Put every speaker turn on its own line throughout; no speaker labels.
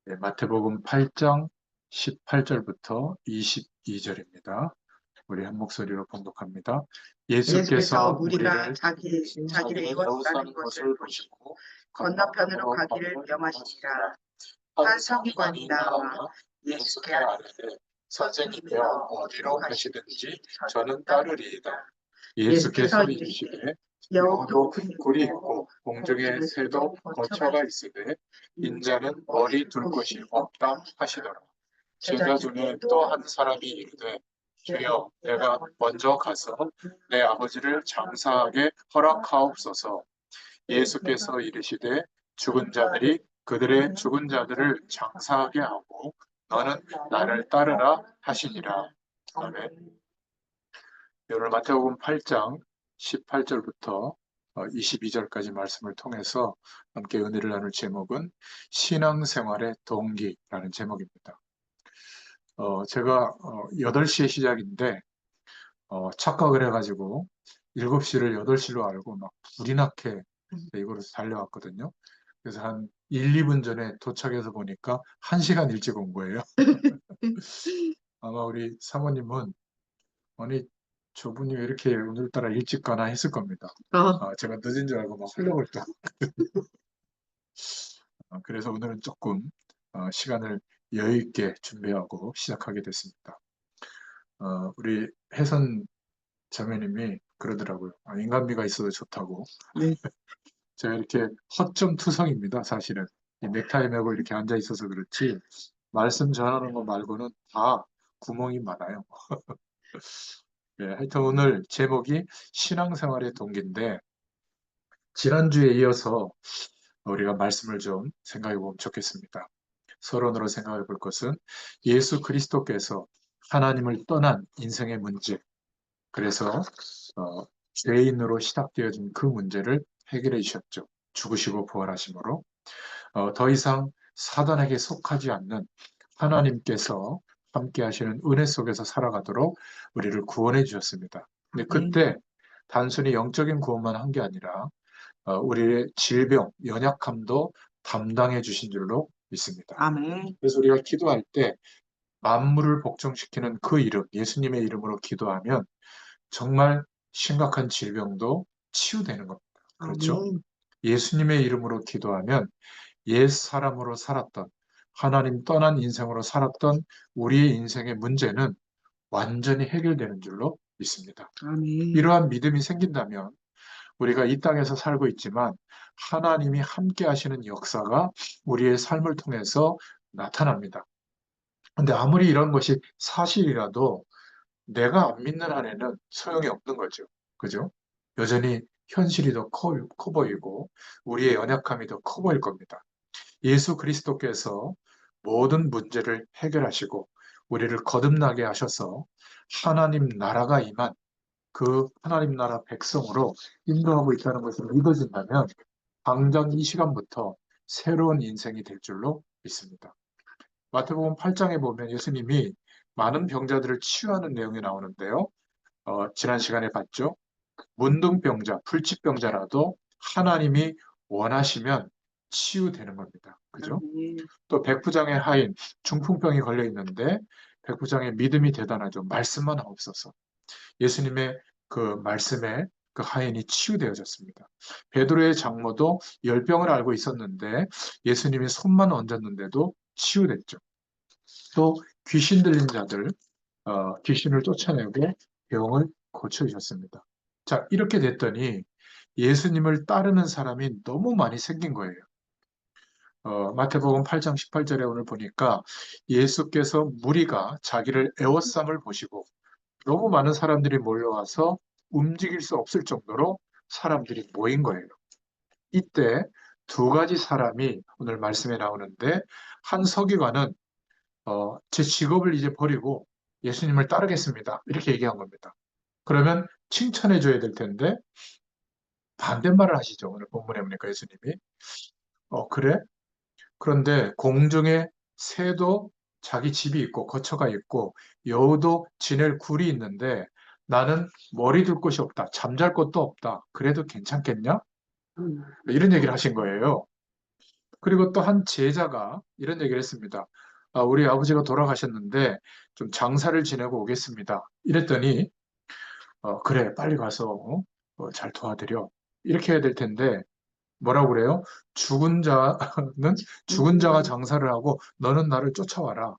네, 마태복음 8장 18절부터 22절입니다. 우리 한 목소리로 봉독합니다.
예수께서
예수께서
무리가
우리를
자기를
인생에
애워싸는
에워싸는
것을
것을
보시고
보시고
건너편으로
건너편으로
가기를
가기를
명하시니라.
명하시니라.
한
한
서기관이
서기관이
나와
나와
예수께
예수께
아뢰되
아뢰되
선생님이여
선생님이여
어디로
어디로
가시든지
가시든지
저는
저는
따르리이다.
따르리이다.
예수께서
예수께서
이르시되
이르시되
여우도
여우도
굴이
굴이
있고
있고 공중에
공중에
새도
새도 거처가
거처가
있으니
있으되
인자는
인자는
머리
머리
둘
둘
곳이
곳이
없다
없다
하시더라.
하시더라.
제자
제자
중에
중에
또
또
한
한 사람이 이르되
주여
주여 내가 먼저 가서 내 아버지를 장사하게 허락하옵소서. 예수께서 이르시되 죽은 자들이 그들의 죽은 자들을 장사하게 하고 너는 나를 따르라 하시니라. 아멘. 오늘 마태복음 8장 18절부터 22절까지 말씀을 통해서 함께 은혜를 나눌 제목은 신앙생활의 동기라는 제목입니다. 제가 8시에 시작인데 착각을 해가지고 7시를 8시로 알고 막 불이 나게 이거로 달려왔거든요. 그래서 한 1, 2분 전에 도착해서 보니까 1시간 일찍 온 거예요. 아마 우리 사모님은 아니 저분이 왜 이렇게 오늘따라 일찍 가나 했을 겁니다. 제가 늦은 줄 알고 막 활력을 또. 그래서 오늘은 조금 시간을 여유 있게 준비하고 시작하게 됐습니다. 우리 혜선 자매님이 그러더라고요. 인간미가 있어도 좋다고.
네.
제가 이렇게 허점투성입니다, 사실은. 이 넥타이 메고 이렇게 앉아 있어서 그렇지, 말씀 전하는 거 말고는 다 구멍이 많아요. 네, 하여튼 오늘 제목이 신앙생활의 동기인데, 지난주에 이어서 우리가 말씀을 좀 생각해 보면 좋겠습니다. 서론으로 생각해 볼 것은 예수 그리스도께서 하나님을 떠난 인생의 문제, 그래서 죄인으로 시작되어진 그 문제를 해결해 주셨죠. 죽으시고 부활하심으로. 더 이상 사단에게 속하지 않는 하나님께서 함께 하시는 은혜 속에서 살아가도록 우리를 구원해 주셨습니다. 근데 그때 단순히 영적인 구원만 한 게 아니라 우리의 질병, 연약함도 담당해 주신 줄로 믿습니다.
아멘.
그래서 우리가 기도할 때 만물을 복종시키는 그 이름, 예수님의 이름으로 기도하면 정말 심각한 질병도 치유되는 겁니다. 그렇죠?
아멘.
예수님의 이름으로 기도하면 옛 사람으로 살았던, 하나님 떠난 인생으로 살았던 우리의 인생의 문제는 완전히 해결되는 줄로 믿습니다.
아멘.
이러한 믿음이 생긴다면 우리가 이 땅에서 살고 있지만 하나님이 함께 하시는 역사가 우리의 삶을 통해서 나타납니다. 근데 아무리 이런 것이 사실이라도 내가 안 믿는 한에는 소용이 없는 거죠. 그죠? 여전히 현실이 더 커 보이고 우리의 연약함이 더 커 보일 겁니다. 예수 그리스도께서 모든 문제를 해결하시고 우리를 거듭나게 하셔서 하나님 나라가 임한 그 하나님 나라 백성으로 인도하고 있다는 것을 믿어진다면 당장 이 시간부터 새로운 인생이 될 줄로 믿습니다. 마태복음 8장에 보면 예수님이 많은 병자들을 치유하는 내용이 나오는데요. 지난 시간에 봤죠. 문둥병자, 불치병자라도 하나님이 원하시면 치유되는 겁니다. 그죠?
아멘.
또 백부장의 하인, 중풍병이 걸려 있는데 백부장의 믿음이 대단하죠. 말씀만 없어서. 예수님의 그 말씀에 그 하인이 치유되어졌습니다. 베드로의 장모도 열병을 앓고 있었는데 예수님이 손만 얹었는데도 치유됐죠. 또 귀신 들린 자들, 귀신을 쫓아내고 병을 고쳐주셨습니다. 자, 이렇게 됐더니 예수님을 따르는 사람이 너무 많이 생긴 거예요. 마태복음 8장 18절에 오늘 보니까 예수께서 무리가 자기를 애워쌈을 보시고 너무 많은 사람들이 몰려와서 움직일 수 없을 정도로 사람들이 모인 거예요. 이때 두 가지 사람이 오늘 말씀에 나오는데 한 서기관은 제 직업을 이제 버리고 예수님을 따르겠습니다. 이렇게 얘기한 겁니다. 그러면 칭찬해 줘야 될 텐데 반대말을 하시죠. 오늘 본문에 보니까 예수님이. 그래? 그런데 공중에 새도 자기 집이 있고 거처가 있고 여우도 지낼 굴이 있는데 나는 머리 둘 곳이 없다. 잠잘 곳도 없다. 그래도 괜찮겠냐? 이런 얘기를 하신 거예요. 그리고 또 한 제자가 이런 얘기를 했습니다. 우리 아버지가 돌아가셨는데 좀 장사를 지내고 오겠습니다. 이랬더니 그래, 빨리 가서 잘 도와드려. 이렇게 해야 될 텐데 뭐라고 그래요? 죽은 자는 죽은 자가 장사를 하고 너는 나를 쫓아와라.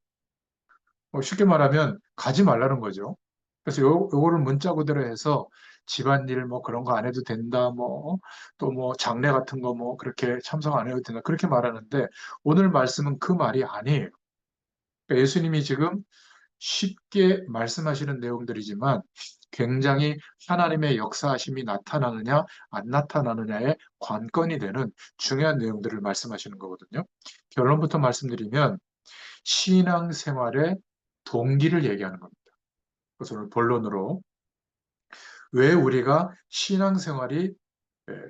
쉽게 말하면 가지 말라는 거죠. 그래서 요거를 문자 그대로 해서 집안일 뭐 그런 거 안 해도 된다, 뭐, 또 뭐 장례 같은 거 뭐 그렇게 참석 안 해도 된다. 그렇게 말하는데 오늘 말씀은 그 말이 아니에요. 그러니까 예수님이 지금 쉽게 말씀하시는 내용들이지만 굉장히 하나님의 역사하심이 나타나느냐, 안 나타나느냐의 관건이 되는 중요한 내용들을 말씀하시는 거거든요. 결론부터 말씀드리면 신앙생활의 동기를 얘기하는 겁니다. 그래서 오늘 본론으로 왜 우리가 신앙생활이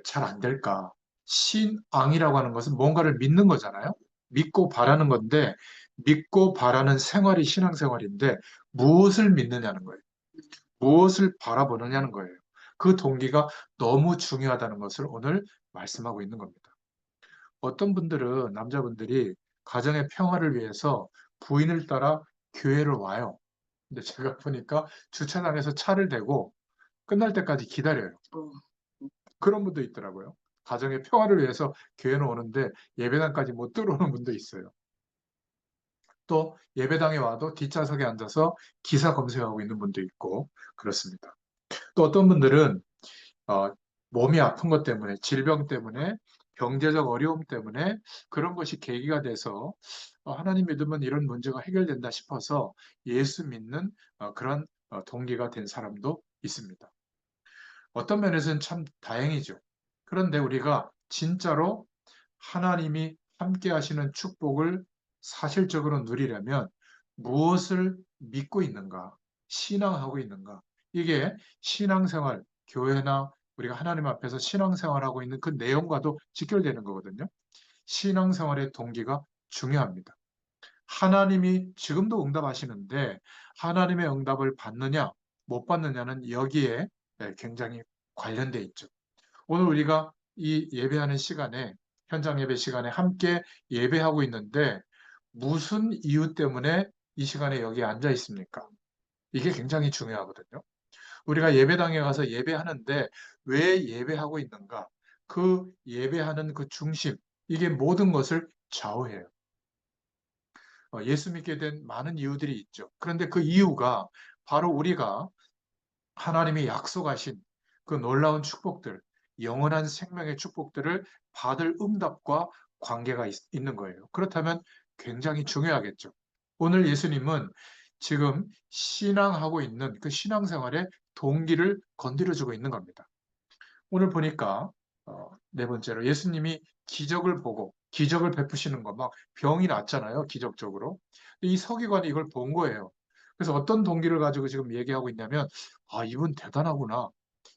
잘 안 될까? 신앙이라고 하는 것은 뭔가를 믿는 거잖아요. 믿고 바라는 건데 믿고 바라는 생활이 신앙생활인데 무엇을 믿느냐는 거예요. 무엇을 바라보느냐는 거예요. 그 동기가 너무 중요하다는 것을 오늘 말씀하고 있는 겁니다. 어떤 분들은 남자분들이 가정의 평화를 위해서 부인을 따라 교회를 와요. 근데 제가 보니까 주차장에서 차를 대고 끝날 때까지 기다려요. 그런 분도 있더라고요. 가정의 평화를 위해서 교회는 오는데 예배당까지 못 들어오는 분도 있어요. 또 예배당에 와도 뒷좌석에 앉아서 기사 검색하고 있는 분도 있고 그렇습니다. 또 어떤 분들은 어, 몸이 아픈 것 때문에, 질병 때문에, 경제적 어려움 때문에 그런 것이 계기가 돼서 하나님 믿으면 이런 문제가 해결된다 싶어서 예수 믿는 그런 동기가 된 사람도 있습니다. 어떤 면에서는 참 다행이죠. 그런데 우리가 진짜로 하나님이 함께 하시는 축복을 사실적으로 누리려면 무엇을 믿고 있는가, 신앙하고 있는가. 이게 신앙생활, 교회나 우리가 하나님 앞에서 신앙생활하고 있는 그 내용과도 직결되는 거거든요. 신앙생활의 동기가 중요합니다. 하나님이 지금도 응답하시는데 하나님의 응답을 받느냐, 못 받느냐는 여기에 굉장히 관련돼 있죠. 오늘 우리가 이 예배하는 시간에, 현장 예배 시간에 함께 예배하고 있는데 무슨 이유 때문에 이 시간에 여기 앉아 있습니까? 이게 굉장히 중요하거든요. 우리가 예배당에 가서 예배하는데 왜 예배하고 있는가? 그 예배하는 그 중심, 이게 모든 것을 좌우해요. 예수 믿게 된 많은 이유들이 있죠. 그런데 그 이유가 바로 우리가 하나님이 약속하신 그 놀라운 축복들, 영원한 생명의 축복들을 받을 응답과 관계가 있는 거예요. 그렇다면 굉장히 중요하겠죠. 오늘 예수님은 지금 신앙하고 있는 그 신앙생활의 동기를 건드려주고 있는 겁니다. 오늘 보니까 네 번째로 예수님이 기적을 보고 기적을 베푸시는 거 막 병이 났잖아요. 기적적으로. 이 서기관이 이걸 본 거예요. 그래서 어떤 동기를 가지고 지금 얘기하고 있냐면 이분 대단하구나.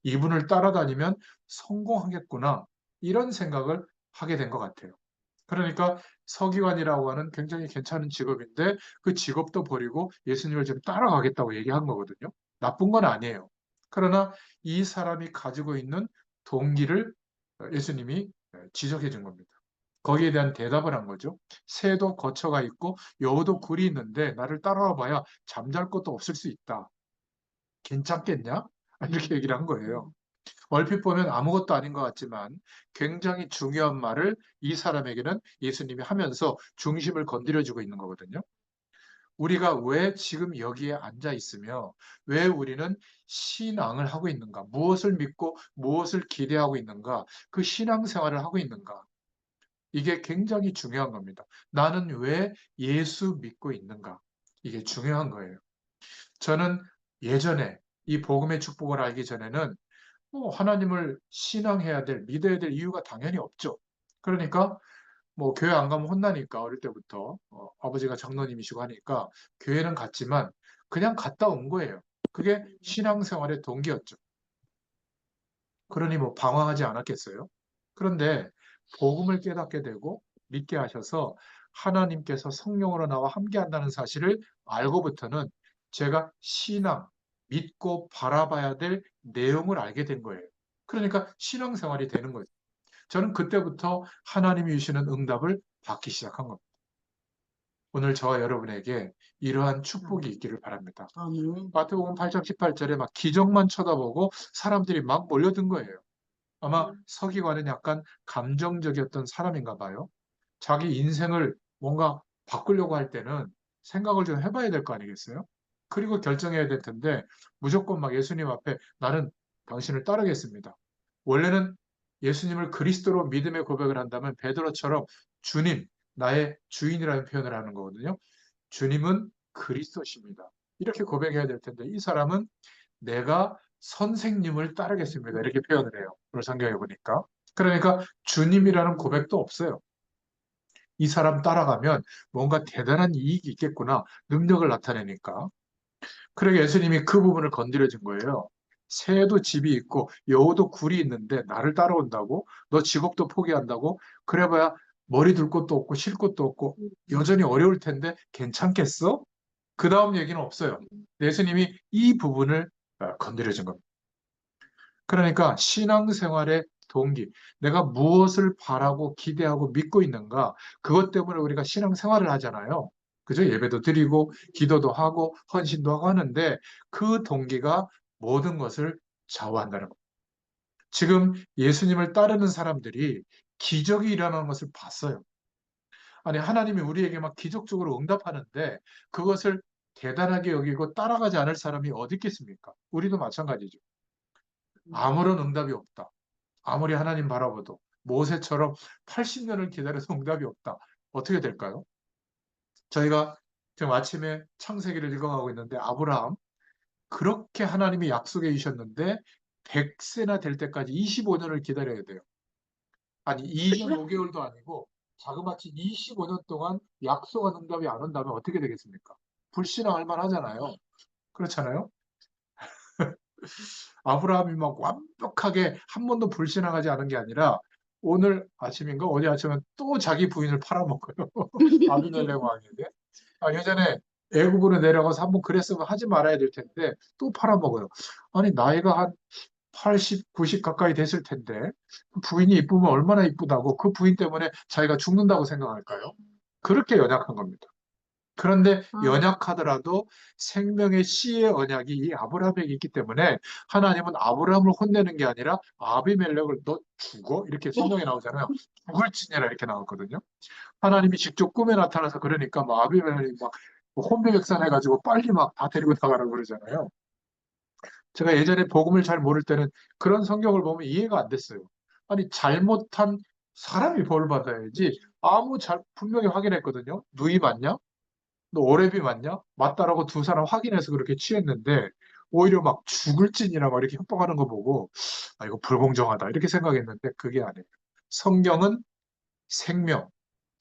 이분을 따라다니면 성공하겠구나. 이런 생각을 하게 된 것 같아요. 그러니까 서기관이라고 하는 굉장히 괜찮은 직업인데 그 직업도 버리고 예수님을 지금 따라가겠다고 얘기한 거거든요. 나쁜 건 아니에요. 그러나 이 사람이 가지고 있는 동기를 예수님이 지적해 준 겁니다. 거기에 대한 대답을 한 거죠. 새도 거처가 있고 여우도 굴이 있는데 나를 따라와 봐야 잠잘 것도 없을 수 있다. 괜찮겠냐? 이렇게 얘기를 한 거예요. 얼핏 보면 아무것도 아닌 것 같지만 굉장히 중요한 말을 이 사람에게는 예수님이 하면서 중심을 건드려주고 있는 거거든요. 우리가 왜 지금 여기에 앉아 있으며 왜 우리는 신앙을 하고 있는가? 무엇을 믿고 무엇을 기대하고 있는가? 그 신앙생활을 하고 있는가? 이게 굉장히 중요한 겁니다. 나는 왜 예수 믿고 있는가? 이게 중요한 거예요. 저는 예전에 이 복음의 축복을 알기 전에는 하나님을 신앙해야 될, 믿어야 될 이유가 당연히 없죠. 그러니까 뭐 교회 안 가면 혼나니까 어릴 때부터 아버지가 장로님이시고 하니까 교회는 갔지만 그냥 갔다 온 거예요. 그게 신앙생활의 동기였죠. 그러니 뭐 방황하지 않았겠어요? 그런데 복음을 깨닫게 되고 믿게 하셔서 하나님께서 성령으로 나와 함께 한다는 사실을 알고부터는 제가 신앙, 믿고 바라봐야 될 내용을 알게 된 거예요. 그러니까 신앙생활이 되는 거죠. 저는 그때부터 하나님이 주시는 응답을 받기 시작한 겁니다. 오늘 저와 여러분에게 이러한 축복이 있기를 바랍니다.
아멘.
마태복음 8장 18절에 막 기적만 쳐다보고 사람들이 막 몰려든 거예요. 아마 서기관은 약간 감정적이었던 사람인가 봐요. 자기 인생을 뭔가 바꾸려고 할 때는 생각을 좀 해봐야 될 거 아니겠어요? 그리고 결정해야 될 텐데 무조건 막 예수님 앞에 나는 당신을 따르겠습니다. 원래는 예수님을 그리스도로 믿음의 고백을 한다면 베드로처럼 주님, 나의 주인이라는 표현을 하는 거거든요. 주님은 그리스도십니다. 이렇게 고백해야 될 텐데 이 사람은 내가 선생님을 따르겠습니다. 이렇게 표현을 해요. 오늘 성경에 보니까. 그러니까 주님이라는 고백도 없어요. 이 사람 따라가면 뭔가 대단한 이익이 있겠구나. 능력을 나타내니까. 그러게 예수님이 그 부분을 건드려 준 거예요. 새도 집이 있고 여우도 굴이 있는데 나를 따라온다고? 너 직업도 포기한다고? 그래봐야 머리 둘 곳도 없고 쉴 곳도 없고 여전히 어려울 텐데 괜찮겠어? 그 다음 얘기는 없어요. 예수님이 이 부분을 건드려 준 겁니다. 그러니까 신앙생활의 동기, 내가 무엇을 바라고 기대하고 믿고 있는가, 그것 때문에 우리가 신앙생활을 하잖아요. 그죠? 예배도 드리고, 기도도 하고, 헌신도 하고 하는데, 그 동기가 모든 것을 좌우한다는 것. 지금 예수님을 따르는 사람들이 기적이 일어나는 것을 봤어요. 아니, 하나님이 우리에게 막 기적적으로 응답하는데, 그것을 대단하게 여기고 따라가지 않을 사람이 어디 있겠습니까? 우리도 마찬가지죠. 아무런 응답이 없다. 아무리 하나님 바라봐도 모세처럼 80년을 기다려서 응답이 없다. 어떻게 될까요? 저희가 지금 아침에 창세기를 읽어가고 있는데 아브라함 그렇게 하나님이 약속해 주셨는데 100세나 될 때까지 25년을 기다려야 돼요. 아니 2년 5개월도 아니고 자그마치 25년 동안 약속한 응답이 안 온다면 어떻게 되겠습니까? 불신앙할 만하잖아요. 그렇잖아요? 아브라함이 막 완벽하게 한 번도 불신앙하지 않은 게 아니라 오늘 아침인가 어제 아침에 또 자기 부인을 팔아먹어요. 아비멜렉 왕에게. 예전에 애굽으로 내려가서 한번 그랬으면 하지 말아야 될 텐데 또 팔아먹어요. 아니 나이가 한 80, 90 가까이 됐을 텐데 부인이 이쁘면 얼마나 이쁘다고 그 부인 때문에 자기가 죽는다고 생각할까요? 그렇게 연약한 겁니다. 그런데 연약하더라도 생명의 씨의 언약이 이 아브라함에게 있기 때문에 하나님은 아브라함을 혼내는 게 아니라 아비멜렉을 너 죽어? 이렇게 성경에 나오잖아요. 죽을지니라 이렇게 나왔거든요. 하나님이 직접 꿈에 나타나서 그러니까 막 아비멜렉이 막 혼비백산해가지고 빨리 막 다 데리고 나가라고 그러잖아요. 제가 예전에 복음을 잘 모를 때는 그런 성경을 보면 이해가 안 됐어요. 아니 잘못한 사람이 벌 받아야지 분명히 확인했거든요. 누이 맞냐? 너 오래비 맞냐? 맞다라고 두 사람 확인해서 그렇게 취했는데 오히려 막 죽을 찐이라 막 이렇게 협박하는 거 보고 이거 불공정하다 이렇게 생각했는데 그게 아니에요. 성경은 생명,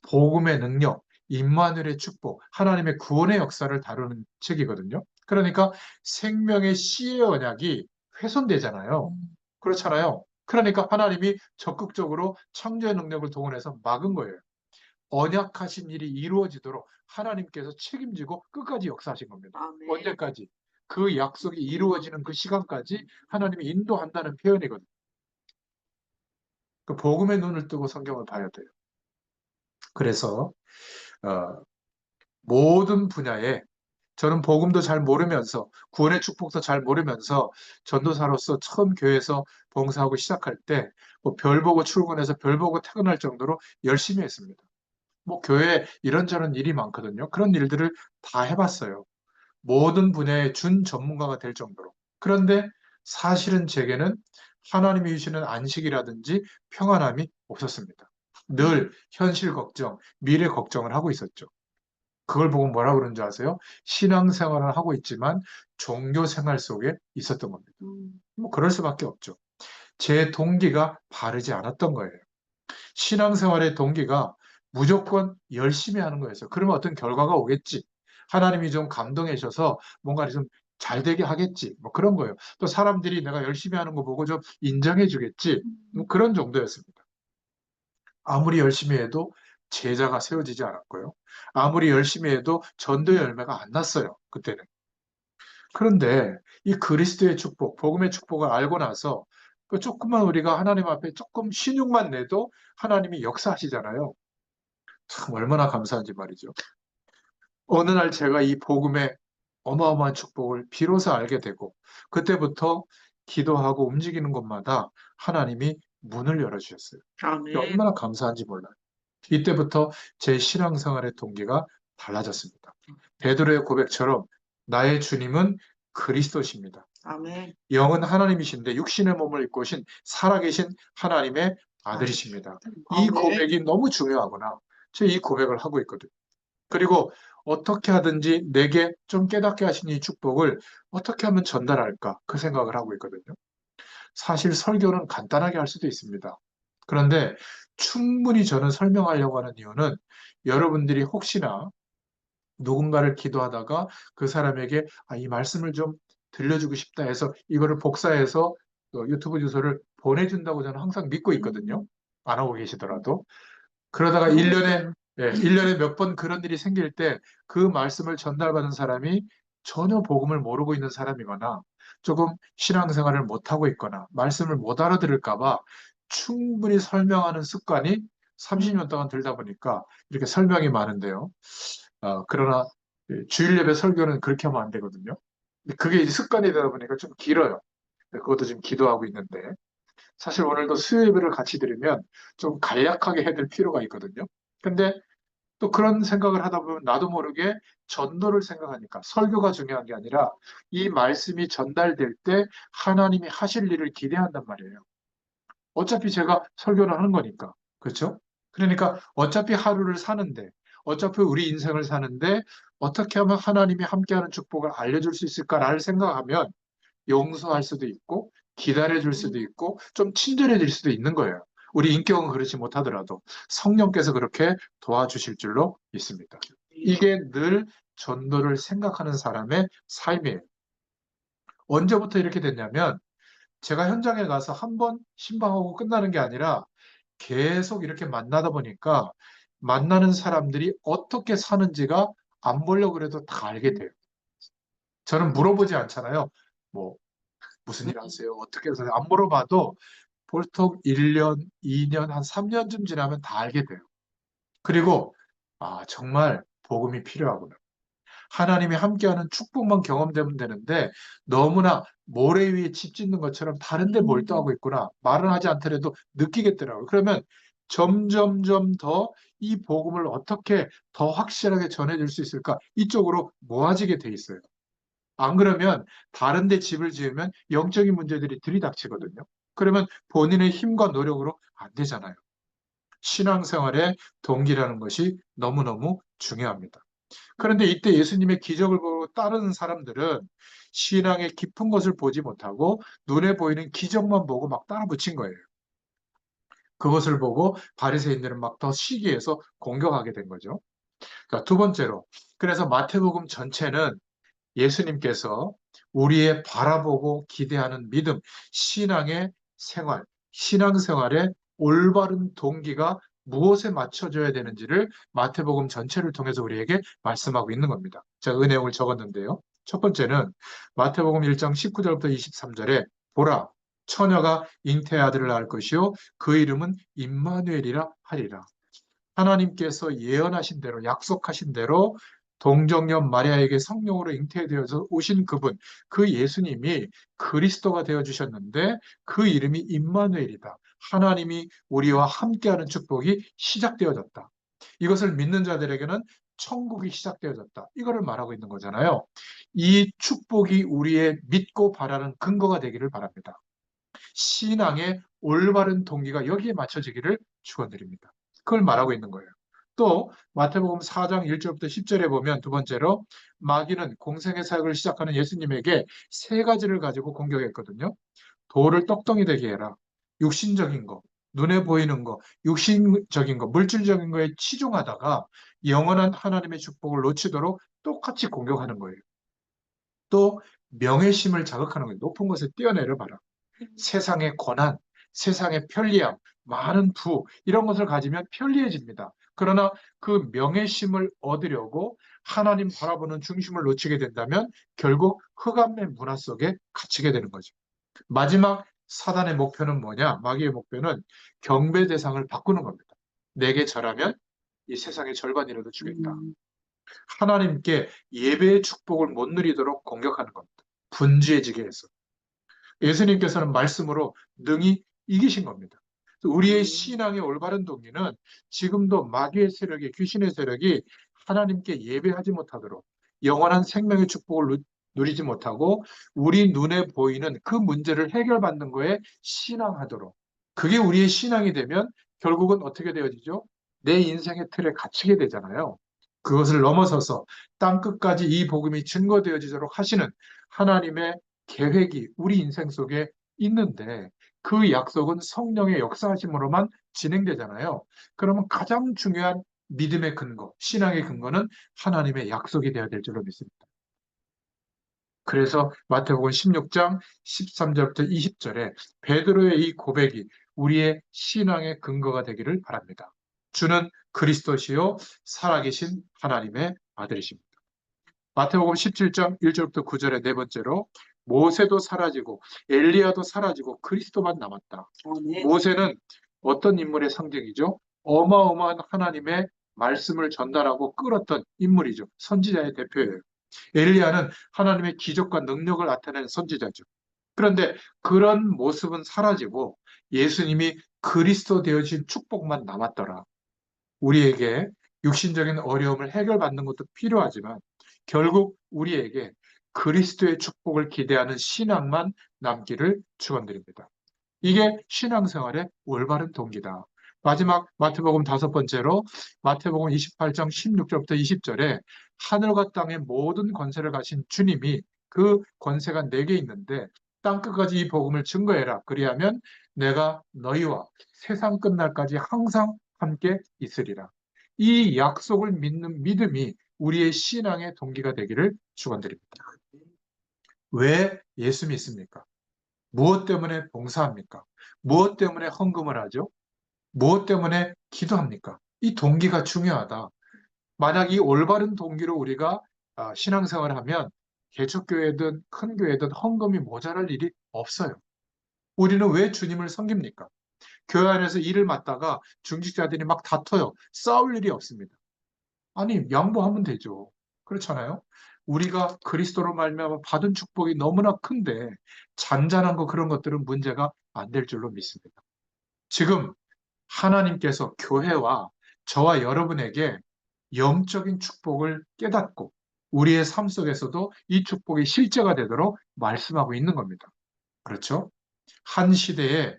복음의 능력, 임마누엘의 축복, 하나님의 구원의 역사를 다루는 책이거든요. 그러니까 생명의 씨의 언약이 훼손되잖아요. 그렇잖아요. 그러니까 하나님이 적극적으로 창조의 능력을 동원해서 막은 거예요. 언약하신 일이 이루어지도록 하나님께서 책임지고 끝까지 역사하신 겁니다.
아멘.
언제까지? 그 약속이 이루어지는 그 시간까지 하나님이 인도한다는 표현이거든요. 그 복음의 눈을 뜨고 성경을 봐야 돼요. 그래서 어, 모든 분야에 저는 복음도 잘 모르면서 구원의 축복도 잘 모르면서 전도사로서 처음 교회에서 봉사하고 시작할 때 뭐 별 보고 출근해서 별 보고 퇴근할 정도로 열심히 했습니다. 뭐 교회에 이런저런 일이 많거든요. 그런 일들을 다 해봤어요. 모든 분야의 준 전문가가 될 정도로. 그런데 사실은 제게는 하나님이 주시는 안식이라든지 평안함이 없었습니다. 늘 현실 걱정, 미래 걱정을 하고 있었죠. 그걸 보고 뭐라 그러는 줄 아세요? 신앙생활을 하고 있지만 종교생활 속에 있었던 겁니다. 뭐 그럴 수밖에 없죠. 제 동기가 바르지 않았던 거예요. 신앙생활의 동기가 무조건 열심히 하는 거였어요. 그러면 어떤 결과가 오겠지. 하나님이 좀 감동해 주셔서 뭔가 좀 잘 되게 하겠지. 뭐 그런 거예요. 또 사람들이 내가 열심히 하는 거 보고 좀 인정해 주겠지. 뭐 그런 정도였습니다. 아무리 열심히 해도 제자가 세워지지 않았고요. 아무리 열심히 해도 전도 열매가 안 났어요. 그때는. 그런데 이 그리스도의 축복, 복음의 축복을 알고 나서 그 조금만 우리가 하나님 앞에 조금 신용만 내도 하나님이 역사하시잖아요. 참 얼마나 감사한지 말이죠. 어느 날 제가 이 복음의 어마어마한 축복을 비로소 알게 되고 그때부터 기도하고 움직이는 곳마다 하나님이 문을 열어주셨어요.
아멘.
얼마나 감사한지 몰라요. 이때부터 제 신앙생활의 동기가 달라졌습니다. 베드로의 고백처럼 나의 주님은 그리스도십니다.
아멘.
영은 하나님이신데 육신의 몸을 입고 오신 살아계신 하나님의 아들이십니다. 이
아멘.
고백이 너무 중요하구나. 제가 이 고백을 하고 있거든요. 그리고 어떻게 하든지 내게 좀 깨닫게 하신 이 축복을 어떻게 하면 전달할까 그 생각을 하고 있거든요. 사실 설교는 간단하게 할 수도 있습니다. 그런데 충분히 저는 설명하려고 하는 이유는 여러분들이 혹시나 누군가를 기도하다가 그 사람에게 이 말씀을 좀 들려주고 싶다 해서 이거를 복사해서 유튜브 주소를 보내준다고 저는 항상 믿고 있거든요. 안 하고 계시더라도. 그러다가 1년에, 예, 1년에 몇 번 그런 일이 생길 때 그 말씀을 전달받은 사람이 전혀 복음을 모르고 있는 사람이거나 조금 신앙생활을 못하고 있거나 말씀을 못 알아들을까 봐 충분히 설명하는 습관이 30년 동안 들다 보니까 이렇게 설명이 많은데요. 그러나 주일 예배 설교는 그렇게 하면 안 되거든요. 근데 그게 이제 습관이 되다 보니까 좀 길어요. 그것도 지금 기도하고 있는데 사실 오늘도 수요 예배를 같이 드리면 좀 간략하게 해야 될 필요가 있거든요. 근데 또 그런 생각을 하다 보면 나도 모르게 전도를 생각하니까 설교가 중요한 게 아니라 이 말씀이 전달될 때 하나님이 하실 일을 기대한단 말이에요. 어차피 제가 설교를 하는 거니까. 그렇죠? 그러니까 어차피 하루를 사는데, 어차피 우리 인생을 사는데 어떻게 하면 하나님이 함께하는 축복을 알려줄 수 있을까를 생각하면 용서할 수도 있고 기다려줄 수도 있고 좀 친절해질 수도 있는 거예요. 우리 인격은 그렇지 못하더라도 성령께서 그렇게 도와주실 줄로 믿습니다. 이게 늘 전도를 생각하는 사람의 삶이에요. 언제부터 이렇게 됐냐면 제가 현장에 가서 한 번 신방하고 끝나는 게 아니라 계속 이렇게 만나다 보니까 만나는 사람들이 어떻게 사는지가 안 보려고 그래도 다 알게 돼요. 저는 물어보지 않잖아요. 뭐 무슨 일 하세요? 어떻게 하세요? 안 물어봐도 보통 1년, 2년, 한 3년쯤 지나면 다 알게 돼요. 그리고 정말 복음이 필요하구나. 하나님이 함께하는 축복만 경험되면 되는데 너무나 모래 위에 집 짓는 것처럼 다른 데 몰두하고 있구나. 말은 하지 않더라도 느끼겠더라고요. 그러면 점점점 더 이 복음을 어떻게 더 확실하게 전해줄 수 있을까? 이쪽으로 모아지게 돼 있어요. 안 그러면 다른 데 집을 지으면 영적인 문제들이 들이닥치거든요. 그러면 본인의 힘과 노력으로 안 되잖아요. 신앙생활의 동기라는 것이 너무너무 중요합니다. 그런데 이때 예수님의 기적을 보고 따르는 사람들은 신앙의 깊은 것을 보지 못하고 눈에 보이는 기적만 보고 막 따라 붙인 거예요. 그것을 보고 바리새인들은 막 더 시기해서 공격하게 된 거죠. 자, 두 번째로 그래서 마태복음 전체는 예수님께서 우리의 바라보고 기대하는 믿음, 신앙의 생활, 신앙생활의 올바른 동기가 무엇에 맞춰져야 되는지를 마태복음 전체를 통해서 우리에게 말씀하고 있는 겁니다. 제가 그 내용을 적었는데요. 첫 번째는 마태복음 1장 19절부터 23절에 보라, 처녀가 잉태의 아들을 낳을 것이요 그 이름은 임마누엘이라 하리라. 하나님께서 예언하신 대로 약속하신 대로 동정녀 마리아에게 성령으로 잉태되어서 오신 그분, 그 예수님이 그리스도가 되어 주셨는데 그 이름이 임마누엘이다. 하나님이 우리와 함께하는 축복이 시작되어졌다. 이것을 믿는 자들에게는 천국이 시작되어졌다. 이거를 말하고 있는 거잖아요. 이 축복이 우리의 믿고 바라는 근거가 되기를 바랍니다. 신앙의 올바른 동기가 여기에 맞춰지기를 축원드립니다. 그걸 말하고 있는 거예요. 또 마태복음 4장 1절부터 10절에 보면 두 번째로 마귀는 공생의 사역을 시작하는 예수님에게 세 가지를 가지고 공격했거든요. 돌을 떡덩이 되게 해라. 육신적인 거, 눈에 보이는 거, 육신적인 거, 물질적인 거에 치중하다가 영원한 하나님의 축복을 놓치도록 똑같이 공격하는 거예요. 또 명예심을 자극하는 거예요. 높은 것에 뛰어내려 봐라. 세상의 권한, 세상의 편리함, 많은 부, 이런 것을 가지면 편리해집니다. 그러나 그 명예심을 얻으려고 하나님 바라보는 중심을 놓치게 된다면 결국 흑암의 문화 속에 갇히게 되는 거죠. 마지막 사단의 목표는 뭐냐? 마귀의 목표는 경배 대상을 바꾸는 겁니다. 내게 절하면 이 세상의 절반이라도 주겠다. 하나님께 예배의 축복을 못 누리도록 공격하는 겁니다. 분주해지게 해서. 예수님께서는 말씀으로 능히 이기신 겁니다. 우리의 신앙의 올바른 동기는 지금도 마귀의 세력이, 귀신의 세력이 하나님께 예배하지 못하도록 영원한 생명의 축복을 누리지 못하고 우리 눈에 보이는 그 문제를 해결받는 거에 신앙하도록, 그게 우리의 신앙이 되면 결국은 어떻게 되어지죠? 내 인생의 틀에 갇히게 되잖아요. 그것을 넘어서서 땅끝까지 이 복음이 증거되어지도록 하시는 하나님의 계획이 우리 인생 속에 있는데 그 약속은 성령의 역사하심으로만 진행되잖아요. 그러면 가장 중요한 믿음의 근거, 신앙의 근거는 하나님의 약속이 되어야 될 줄로 믿습니다. 그래서 마태복음 16장 13절부터 20절에 베드로의 이 고백이 우리의 신앙의 근거가 되기를 바랍니다. 주는 그리스도시요 살아계신 하나님의 아들이십니다. 마태복음 17장 1절부터 9절에 네 번째로 모세도 사라지고 엘리야도 사라지고 그리스도만 남았다. 모세는 어떤 인물의 상징이죠? 어마어마한 하나님의 말씀을 전달하고 끌었던 인물이죠. 선지자의 대표예요. 엘리야는 하나님의 기적과 능력을 나타내는 선지자죠. 그런데 그런 모습은 사라지고 예수님이 그리스도 되어진 축복만 남았더라. 우리에게 육신적인 어려움을 해결받는 것도 필요하지만 결국 우리에게 그리스도의 축복을 기대하는 신앙만 남기를 축원드립니다. 이게 신앙생활의 올바른 동기다. 마지막 마태복음 다섯 번째로 마태복음 28장 16절부터 20절에 하늘과 땅의 모든 권세를 가신 주님이 그 권세가 내게 있는데 땅끝까지 이 복음을 증거해라. 그리하면 내가 너희와 세상 끝날까지 항상 함께 있으리라. 이 약속을 믿는 믿음이 우리의 신앙의 동기가 되기를 축원드립니다. 왜 예수 믿습니까? 무엇 때문에 봉사합니까? 무엇 때문에 헌금을 하죠? 무엇 때문에 기도합니까? 이 동기가 중요하다. 만약 이 올바른 동기로 우리가 신앙생활을 하면 개척교회든 큰 교회든 헌금이 모자랄 일이 없어요. 우리는 왜 주님을 섬깁니까? 교회 안에서 일을 맡다가 중직자들이 막 다퉈요. 싸울 일이 없습니다. 아니, 양보하면 되죠. 그렇잖아요? 우리가 그리스도로 말미암아 받은 축복이 너무나 큰데 잔잔한 거 그런 것들은 문제가 안 될 줄로 믿습니다. 지금 하나님께서 교회와 저와 여러분에게 영적인 축복을 깨닫고 우리의 삶 속에서도 이 축복이 실제가 되도록 말씀하고 있는 겁니다. 그렇죠? 한 시대에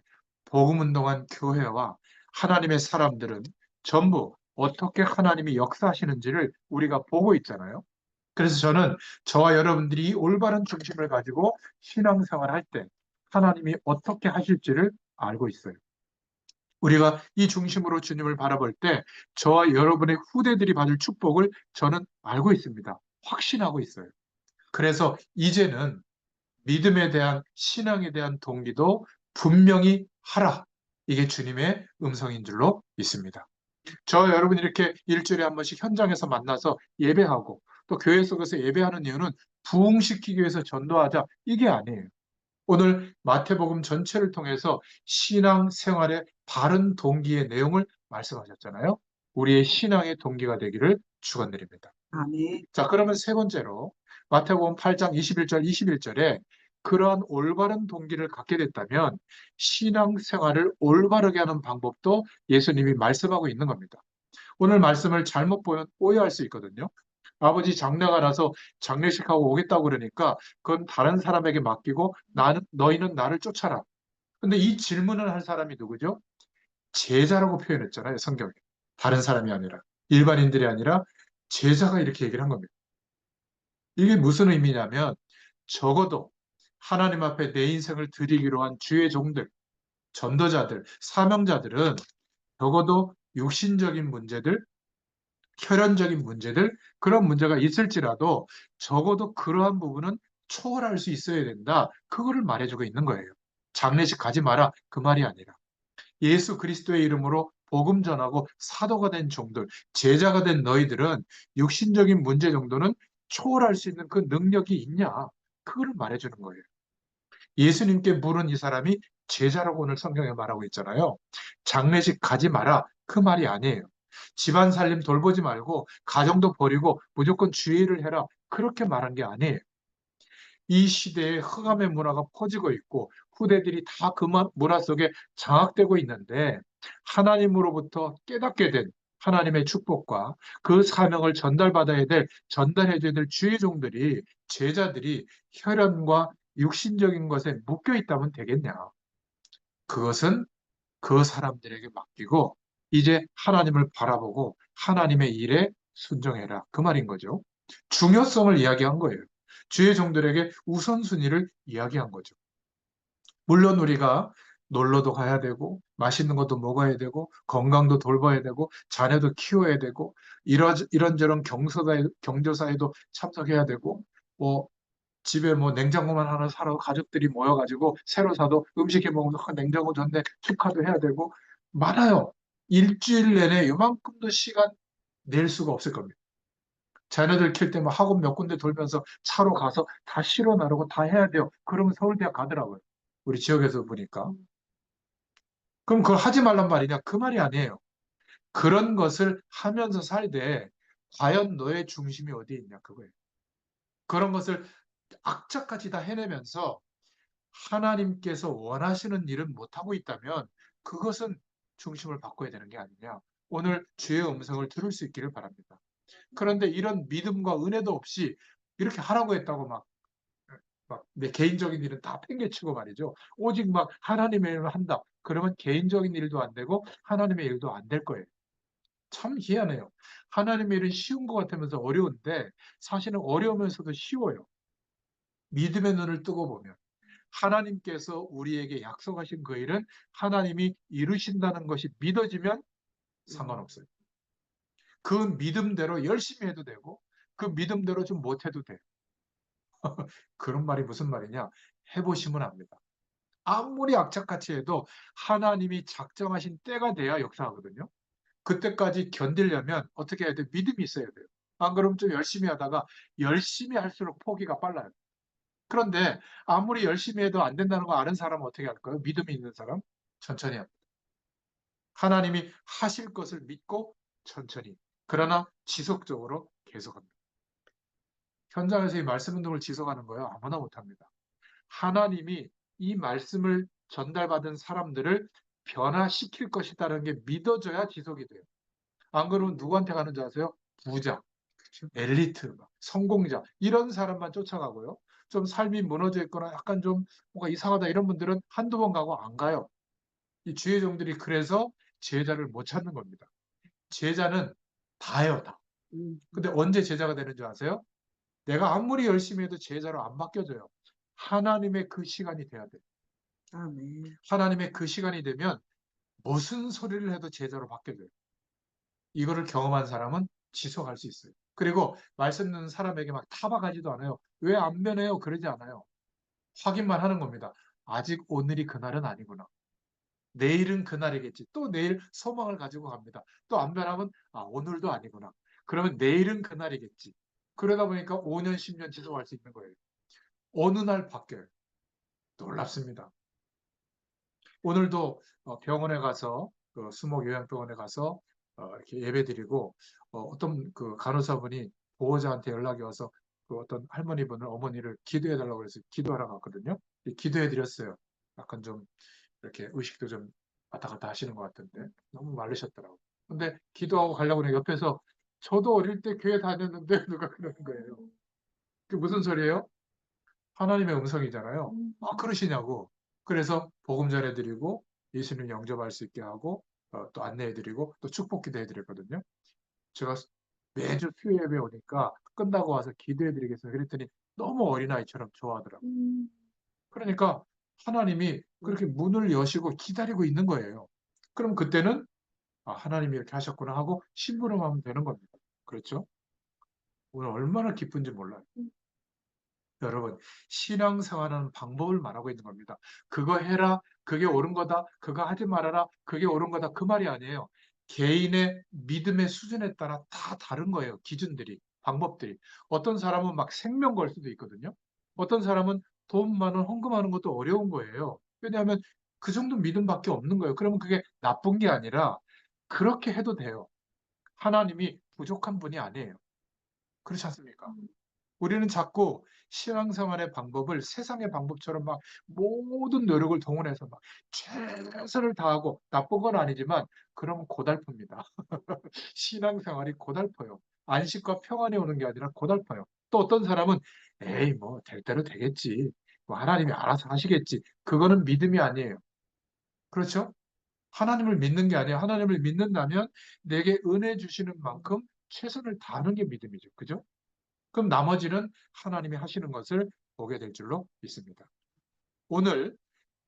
복음 운동한 교회와 하나님의 사람들은 전부 어떻게 하나님이 역사하시는지를 우리가 보고 있잖아요. 그래서 저는 저와 여러분들이 이 올바른 중심을 가지고 신앙생활 할 때 하나님이 어떻게 하실지를 알고 있어요. 우리가 이 중심으로 주님을 바라볼 때 저와 여러분의 후대들이 받을 축복을 저는 알고 있습니다. 확신하고 있어요. 그래서 이제는 믿음에 대한 신앙에 대한 동기도 분명히 하라. 이게 주님의 음성인 줄로 믿습니다. 저와 여러분이 이렇게 일주일에 한 번씩 현장에서 만나서 예배하고 또 교회 속에서 예배하는 이유는 부흥시키기 위해서 전도하자 이게 아니에요. 오늘 마태복음 전체를 통해서 신앙생활의 바른 동기의 내용을 말씀하셨잖아요. 우리의 신앙의 동기가 되기를 축원드립니다.
아멘.
자, 그러면 세 번째로 마태복음 8장 21절 21절에 그러한 올바른 동기를 갖게 됐다면 신앙생활을 올바르게 하는 방법도 예수님이 말씀하고 있는 겁니다. 오늘 말씀을 잘못 보면 오해할 수 있거든요. 아버지 장례가 나서 장례식하고 오겠다고 그러니까 그건 다른 사람에게 맡기고 너희는 나를 쫓아라. 근데 이 질문을 할 사람이 누구죠? 제자라고 표현했잖아요, 성경에. 다른 사람이 아니라 일반인들이 아니라 제자가 이렇게 얘기를 한 겁니다. 이게 무슨 의미냐면 적어도 하나님 앞에 내 인생을 드리기로 한 주의 종들, 전도자들, 사명자들은 적어도 육신적인 문제들, 혈연적인 문제들, 그런 문제가 있을지라도 적어도 그러한 부분은 초월할 수 있어야 된다. 그거를 말해주고 있는 거예요. 장례식 가지 마라. 그 말이 아니라. 예수 그리스도의 이름으로 복음 전하고 사도가 된 종들, 제자가 된 너희들은 육신적인 문제 정도는 초월할 수 있는 그 능력이 있냐? 그거를 말해주는 거예요. 예수님께 물은 이 사람이 제자라고 오늘 성경에 말하고 있잖아요. 장례식 가지 마라. 그 말이 아니에요. 집안 살림 돌보지 말고 가정도 버리고 무조건 주의를 해라. 그렇게 말한 게 아니에요. 이 시대에 흑암의 문화가 퍼지고 있고 후대들이 다 그 문화 속에 장악되고 있는데 하나님으로부터 깨닫게 된 하나님의 축복과 그 사명을 전달받아야 될, 전달해줘야 될 주의 종들이, 제자들이 혈연과 육신적인 것에 묶여 있다면 되겠냐. 그것은 그 사람들에게 맡기고 이제 하나님을 바라보고 하나님의 일에 순종해라. 그 말인 거죠. 중요성을 이야기한 거예요. 주의 종들에게 우선순위를 이야기한 거죠. 물론 우리가 놀러도 가야 되고 맛있는 것도 먹어야 되고 건강도 돌봐야 되고 자녀도 키워야 되고 이런저런 경조사에도 참석해야 되고 뭐 집에 뭐 냉장고만 하나 사러 가족들이 모여가지고 새로 사도 음식해 먹으면 냉장고 좋네 축하도 해야 되고 많아요. 일주일 내내 이만큼도 시간 낼 수가 없을 겁니다. 자녀들 킬 때 뭐 학원 몇 군데 돌면서 차로 가서 다 실어 나르고 다 해야 돼요. 그러면 서울대학 가더라고요. 우리 지역에서 보니까. 그럼 그걸 하지 말란 말이냐? 그 말이 아니에요. 그런 것을 하면서 살되 과연 너의 중심이 어디에 있냐? 그거예요. 그런 것을 악착같이 다 해내면서 하나님께서 원하시는 일은 못하고 있다면 그것은 중심을 바꿔야 되는 게 아니냐. 오늘 주의 음성을 들을 수 있기를 바랍니다. 그런데 이런 믿음과 은혜도 없이 이렇게 하라고 했다고 막 내 개인적인 일은 다 팽개치고 말이죠. 오직 막 하나님의 일을 한다. 그러면 개인적인 일도 안 되고 하나님의 일도 안 될 거예요. 참 희한해요. 하나님의 일은 쉬운 것 같으면서 어려운데 사실은 어려우면서도 쉬워요. 믿음의 눈을 뜨고 보면. 하나님께서 우리에게 약속하신 그 일은 하나님이 이루신다는 것이 믿어지면 상관없어요. 그 믿음대로 열심히 해도 되고 그 믿음대로 좀 못해도 돼요. 그런 말이 무슨 말이냐? 해보시면 압니다. 아무리 악착같이 해도 하나님이 작정하신 때가 돼야 역사하거든요. 그때까지 견디려면 어떻게 해야 돼요? 믿음이 있어야 돼요. 안 그러면 좀 열심히 하다가 열심히 할수록 포기가 빨라요. 그런데 아무리 열심히 해도 안 된다는 거 아는 사람은 어떻게 할까요? 믿음이 있는 사람? 천천히 합니다. 하나님이 하실 것을 믿고 천천히. 그러나 지속적으로 계속합니다. 현장에서 이 말씀 운동을 지속하는 거예요. 아무나 못합니다. 하나님이 이 말씀을 전달받은 사람들을 변화시킬 것이다라는 게 믿어져야 지속이 돼요. 안 그러면 누구한테 가는 줄 아세요? 부자, 엘리트, 성공자 이런 사람만 쫓아가고요. 좀 삶이 무너져 있거나 약간 좀 뭔가 이상하다 이런 분들은 한두 번 가고 안 가요. 이 주의 종들이 그래서 제자를 못 찾는 겁니다. 제자는 다예요, 다. 근데 언제 제자가 되는 줄 아세요? 내가 아무리 열심히 해도 제자로 안 바뀌어져요. 하나님의 그 시간이 돼야 돼요.
아멘.
하나님의 그 시간이 되면 무슨 소리를 해도 제자로 바뀌어져요. 이거를 경험한 사람은 지속할 수 있어요. 그리고 말씀 듣는 사람에게 막 타박하지도 않아요. 왜 안 변해요? 그러지 않아요. 확인만 하는 겁니다. 아직 오늘이 그날은 아니구나. 내일은 그날이겠지. 또 내일 소망을 가지고 갑니다. 또 안 변하면 오늘도 아니구나. 그러면 내일은 그날이겠지. 그러다 보니까 5년, 10년 지속할 수 있는 거예요. 어느 날 바뀌어요. 놀랍습니다. 오늘도 병원에 가서 그 수목 요양병원에 가서 이렇게 예배드리고 어떤 그 간호사분이 보호자한테 연락이 와서 그 어떤 할머니분을 어머니를 기도해 달라고 해서 기도하러 갔거든요. 기도해 드렸어요. 약간 좀 이렇게 의식도 좀 왔다 갔다 하시는 것 같은데 너무 마르셨더라고요. 근데 기도하고 가려고 하니 옆에서 저도 어릴 때 교회 다녔는데 누가 그러는 거예요. 그게 무슨 소리예요? 하나님의 음성이잖아요. 그러시냐고. 그래서 복음 전해드리고 예수님 영접할 수 있게 하고 또 안내해드리고 또 축복기도 해드렸거든요. 제가 매주 수요 예배 오니까 끝나고 와서 기도해드리겠어요. 그랬더니 너무 어린아이처럼 좋아하더라고요. 그러니까 하나님이 그렇게 문을 여시고 기다리고 있는 거예요. 그럼 그때는 하나님이 이렇게 하셨구나 하고 심부름하면 되는 겁니다. 그렇죠? 오늘 얼마나 기쁜지 몰라요. 여러분, 신앙생활하는 방법을 말하고 있는 겁니다. 그거 해라, 그게 옳은 거다, 그거 하지 말아라, 그게 옳은 거다, 그 말이 아니에요. 개인의 믿음의 수준에 따라 다 다른 거예요. 기준들이, 방법들이. 어떤 사람은 막 생명 걸 수도 있거든요. 어떤 사람은 돈 많은 헌금하는 것도 어려운 거예요. 왜냐하면 그 정도 믿음밖에 없는 거예요. 그러면 그게 나쁜 게 아니라 그렇게 해도 돼요. 하나님이 부족한 분이 아니에요. 그렇지 않습니까? 우리는 자꾸 신앙생활의 방법을 세상의 방법처럼 막 모든 노력을 동원해서 막 최선을 다하고 나쁜 건 아니지만 그러면 고달픕니다. 신앙생활이 고달퍼요. 안식과 평안이 오는 게 아니라 고달퍼요. 또 어떤 사람은 에이 뭐 될 대로 되겠지. 뭐 하나님이 알아서 하시겠지. 그거는 믿음이 아니에요. 그렇죠? 하나님을 믿는 게 아니에요. 하나님을 믿는다면 내게 은혜 주시는 만큼 최선을 다하는 게 믿음이죠. 그죠? 그럼 나머지는 하나님이 하시는 것을 보게 될 줄로 믿습니다. 오늘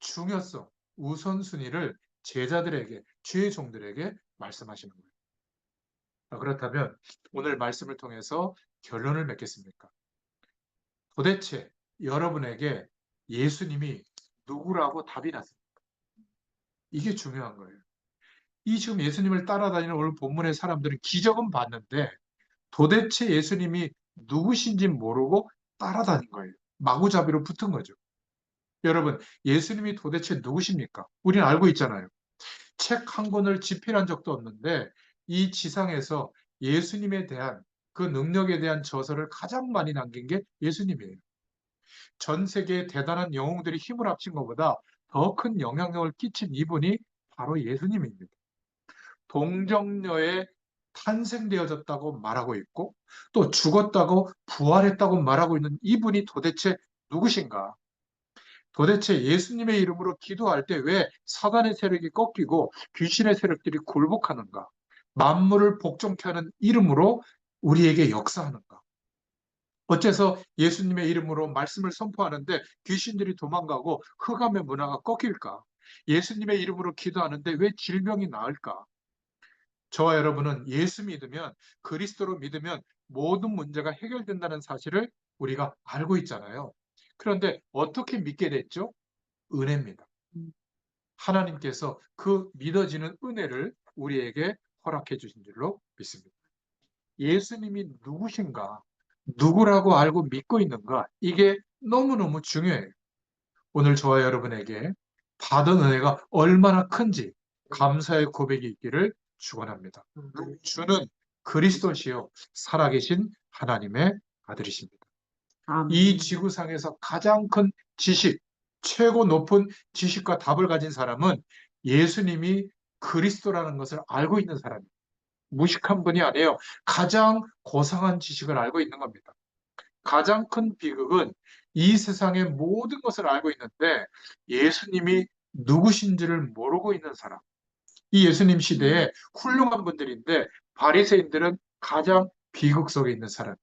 중요성, 우선순위를 제자들에게, 주의 종들에게 말씀하시는 거예요. 그렇다면 오늘 말씀을 통해서 결론을 맺겠습니까? 도대체 여러분에게 예수님이 누구라고 답이 났습니까? 이게 중요한 거예요. 이 지금 예수님을 따라다니는 오늘 본문의 사람들은 기적은 봤는데 도대체 예수님이 누구신지 모르고 따라다닌 거예요. 마구잡이로 붙은 거죠. 여러분, 예수님이 도대체 누구십니까? 우리는 알고 있잖아요. 책 한 권을 집필한 적도 없는데 이 지상에서 예수님에 대한 그 능력에 대한 저서를 가장 많이 남긴 게 예수님이에요. 전 세계의 대단한 영웅들이 힘을 합친 것보다 더 큰 영향력을 끼친 이분이 바로 예수님입니다. 동정녀에 탄생되어졌다고 말하고 있고 또 죽었다고 부활했다고 말하고 있는 이분이 도대체 누구신가? 도대체 예수님의 이름으로 기도할 때 왜 사단의 세력이 꺾이고 귀신의 세력들이 굴복하는가? 만물을 복종케 하는 이름으로 우리에게 역사하는가? 어째서 예수님의 이름으로 말씀을 선포하는데 귀신들이 도망가고 흑암의 문화가 꺾일까? 예수님의 이름으로 기도하는데 왜 질병이 나을까? 저와 여러분은 예수 믿으면, 그리스도로 믿으면 모든 문제가 해결된다는 사실을 우리가 알고 있잖아요. 그런데 어떻게 믿게 됐죠? 은혜입니다. 하나님께서 그 믿어지는 은혜를 우리에게 허락해 주신 줄로 믿습니다. 예수님이 누구신가? 누구라고 알고 믿고 있는가? 이게 너무너무 중요해요. 오늘 저와 여러분에게 받은 은혜가 얼마나 큰지 감사의 고백이 있기를 축원합니다. 주는 그리스도시요 살아계신 하나님의 아들이십니다. 이 지구상에서 가장 큰 지식, 최고 높은 지식과 답을 가진 사람은 예수님이 그리스도라는 것을 알고 있는 사람입니다. 무식한 분이 아니에요. 가장 고상한 지식을 알고 있는 겁니다. 가장 큰 비극은 이 세상의 모든 것을 알고 있는데 예수님이 누구신지를 모르고 있는 사람. 이 예수님 시대에 훌륭한 분들인데 바리새인들은 가장 비극 속에 있는 사람.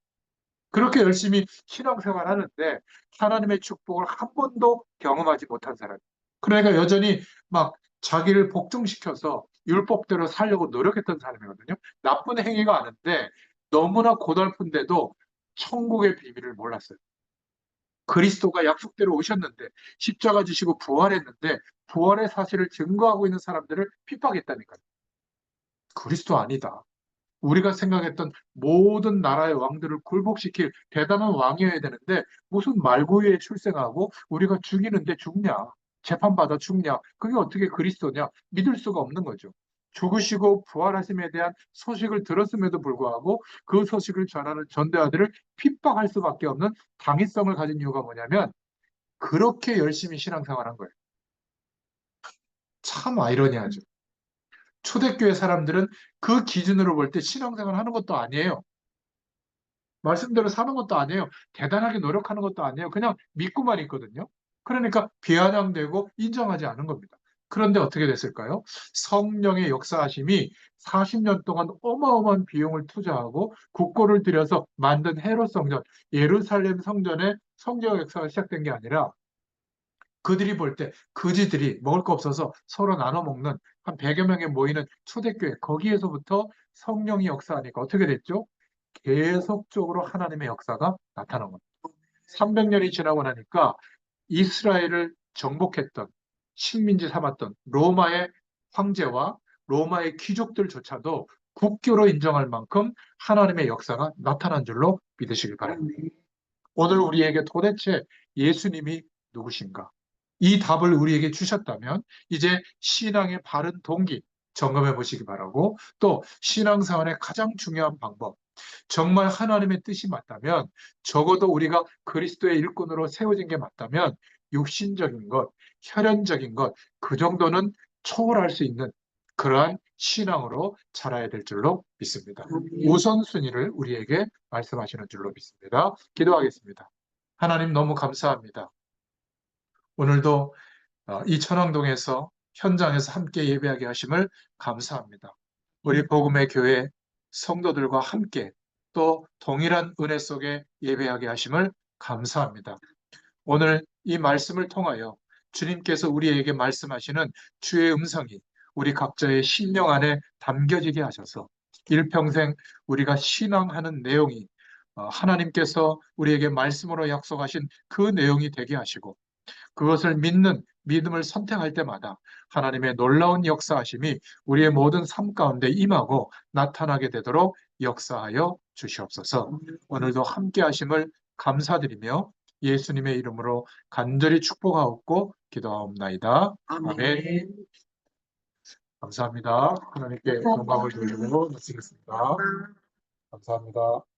그렇게 열심히 신앙생활 하는데 하나님의 축복을 한 번도 경험하지 못한 사람. 그러니까 여전히 막 자기를 복종시켜서 율법대로 살려고 노력했던 사람이거든요. 나쁜 행위가 아닌데 너무나 고달픈데도 천국의 비밀을 몰랐어요. 그리스도가 약속대로 오셨는데 십자가 지시고 부활했는데 부활의 사실을 증거하고 있는 사람들을 핍박했다니까요. 그리스도 아니다. 우리가 생각했던 모든 나라의 왕들을 굴복시킬 대단한 왕이어야 되는데 무슨 말구유에 출생하고 우리가 죽이는데 죽냐? 재판받아 죽냐? 그게 어떻게 그리스도냐? 믿을 수가 없는 거죠. 죽으시고 부활하심에 대한 소식을 들었음에도 불구하고 그 소식을 전하는 전대아들을 핍박할 수밖에 없는 당위성을 가진 이유가 뭐냐면 그렇게 열심히 신앙생활한 거예요. 참 아이러니하죠. 초대교회 사람들은 그 기준으로 볼 때 신앙생활 하는 것도 아니에요. 말씀대로 사는 것도 아니에요. 대단하게 노력하는 것도 아니에요. 그냥 믿고만 있거든요. 그러니까 비아냥되고 인정하지 않은 겁니다. 그런데 어떻게 됐을까요? 성령의 역사하심이 40년 동안 어마어마한 비용을 투자하고 국고를 들여서 만든 헤롯 성전, 예루살렘 성전의 성경 역사가 시작된 게 아니라 그들이 볼 때 그지들이 먹을 거 없어서 서로 나눠 먹는 한 100여 명에 모이는 초대교회 거기에서부터 성령이 역사하니까 어떻게 됐죠? 계속적으로 하나님의 역사가 나타난 겁니다. 300년이 지나고 나니까 이스라엘을 정복했던 식민지 삼았던 로마의 황제와 로마의 귀족들조차도 국교로 인정할 만큼 하나님의 역사가 나타난 줄로 믿으시길 바랍니다. 오늘 우리에게 도대체 예수님이 누구신가? 이 답을 우리에게 주셨다면 이제 신앙의 바른 동기 점검해 보시기 바라고, 또 신앙생활의 가장 중요한 방법, 정말 하나님의 뜻이 맞다면, 적어도 우리가 그리스도의 일꾼으로 세워진 게 맞다면 육신적인 것, 혈연적인 것, 그 정도는 초월할 수 있는 그러한 신앙으로 자라야 될 줄로 믿습니다. 우선순위를 우리에게 말씀하시는 줄로 믿습니다. 기도하겠습니다. 하나님, 너무 감사합니다. 오늘도 이 천왕동에서 현장에서 함께 예배하게 하심을 감사합니다. 우리 복음의 교회 성도들과 함께 또 동일한 은혜 속에 예배하게 하심을 감사합니다. 오늘 이 말씀을 통하여 주님께서 우리에게 말씀하시는 주의 음성이 우리 각자의 심령 안에 담겨지게 하셔서 일평생 우리가 신앙하는 내용이 하나님께서 우리에게 말씀으로 약속하신 그 내용이 되게 하시고, 그것을 믿는 믿음을 선택할 때마다 하나님의 놀라운 역사하심이 우리의 모든 삶 가운데 임하고 나타나게 되도록 역사하여 주시옵소서. 오늘도 함께 하심을 감사드리며 예수님의 이름으로 간절히 축복하옵고 기도하옵나이다. 아멘. 감사합니다. 하나님께 영광을 돌리고 마치겠습니다. 감사합니다.